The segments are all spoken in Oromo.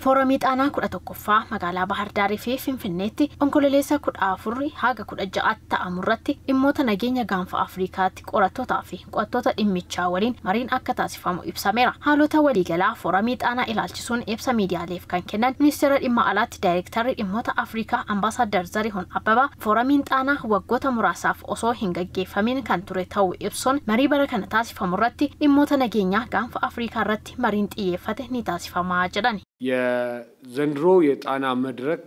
Foorumii Xaanaa 11ffaa magaalaa Bahar Daarii fi Finfinneetti onkololeessa 14 haga 16 ta'amurratti dhimmoota nageenya gaanfa Afrikaatti qorattootaa fi qo'attoota dhimmichaa waliin mariin akka taasifamu ibsameera. Haalota waliigalaa Foorumii Xaanaa ilaalchisuun ibsa miidiyaaleef kan kennan Ministeera Dhimma Alaatti Daayirektarri dhimmoota Afrikaa Ambaasaadar Zarihuun Abbabaa Foorumiin Xaanaa waggoota muraasaaf osoo hin gaggeeffamin kan ture ta'uu ibsuun marii bara kana taasifamurratti dhimmoota nageenyaa gaanfa Afrikaa irratti mariin xiyyeeffate ni taasifamaa jedhan. የዘንድሮ የጣና መድረክ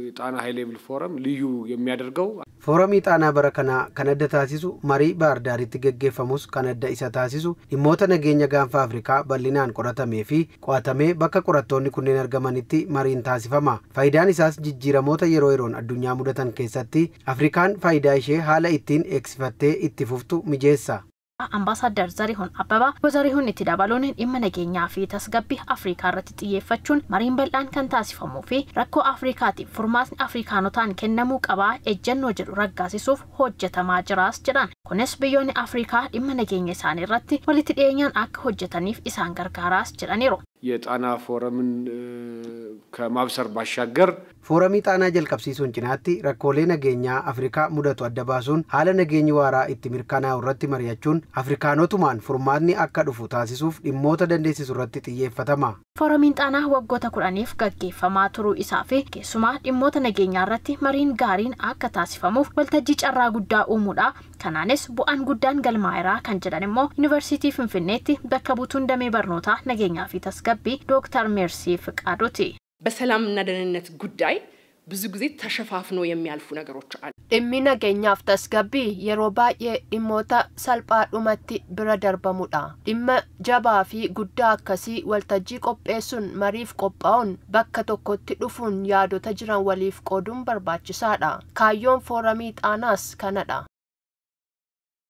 የጣና ሃይ ሌቭል ፎረም ልዩ የሚያደርገው Foorumii Xaanaa bara kana kan adda taasisu marii Bahar Daariitti gaggeeffamus kan adda isa taasisu dhimmoota nageenya gaanfa Afrikaa bal'inaan qoratamee fi qo'atamee bakka qorattoonni kunneen argamanitti mariin taasifama. Faayidaan isaas jijjiiramoota yeroo yeroon addunyaa mudatan keessatti Afrikaan faayidaa ishee haala ittiin eegsifattee itti fuftu mijeessa. Ambaasaadar Zarihuun Abbabaa Zarihuun itti dabaluun dhimma nageenyaa fi tasgabbii Afrikaa irratti xiyyeeffachuun mariin bal'aan kan taasifamuu fi rakkoo Afrikaatiif furmaatni Afrikaanotaan kennamuu qabaa ejjennoo jedhu raggaasisuuf hojjetamaa jiraas jedhan. Kunis biyyoonni Afrikaa dhimma nageenya isaanii irratti walitti dhiyeenyaan akka hojjetaniif isaan gargaaraas jedhaniiru. የጣና ፎረምን ከማብሰር ባሻገር Foorumii Xaanaa jalqabsiisuun cinaatti rakkoolee nageenyaa Afrikaa mudatu adda baasuun haala nageenyi waaraa itti mirkanaa'u irratti mari'achuun Afrikaanotumaan furmaatni akka dhufu taasisuuf dhimmoota dandeessisu irratti xiyyeeffatama. Foorumiin Xaanaa waggoota 10f gaggeeffamaa turuu isaa fi keessumaa dhimmoota nageenyaa irratti mariin gaariin akka taasifamuuf waltajjii carraa guddaa uumuudha. Kanaanis bu'aan guddaan galmaa'eera kan jedhan immoo Yuunivarsiitii Finfinneetti bakka buutuun damee barnootaa nageenyaa fi tasgabbii Dr. Mersi Fiqaaduuti. በሰላምና ደህንነት ጉዳይ ብዙ ጊዜ ተሸፋፍኖ የሚያልፉ ነገሮች አሉ። dhimmi nageenyaaf tasgabbii yeroo baay'ee dhimmoota salphaadhumatti bira darbamuudha. Dhimma jabaa fi guddaa akkasii waltajjii qopheessuun mariif qophaa'uun bakka tokkotti dhufuun yaadota jiran waliif qooduun barbaachisaadha. Kaayyoon Foorumii Xaanaas kanadha.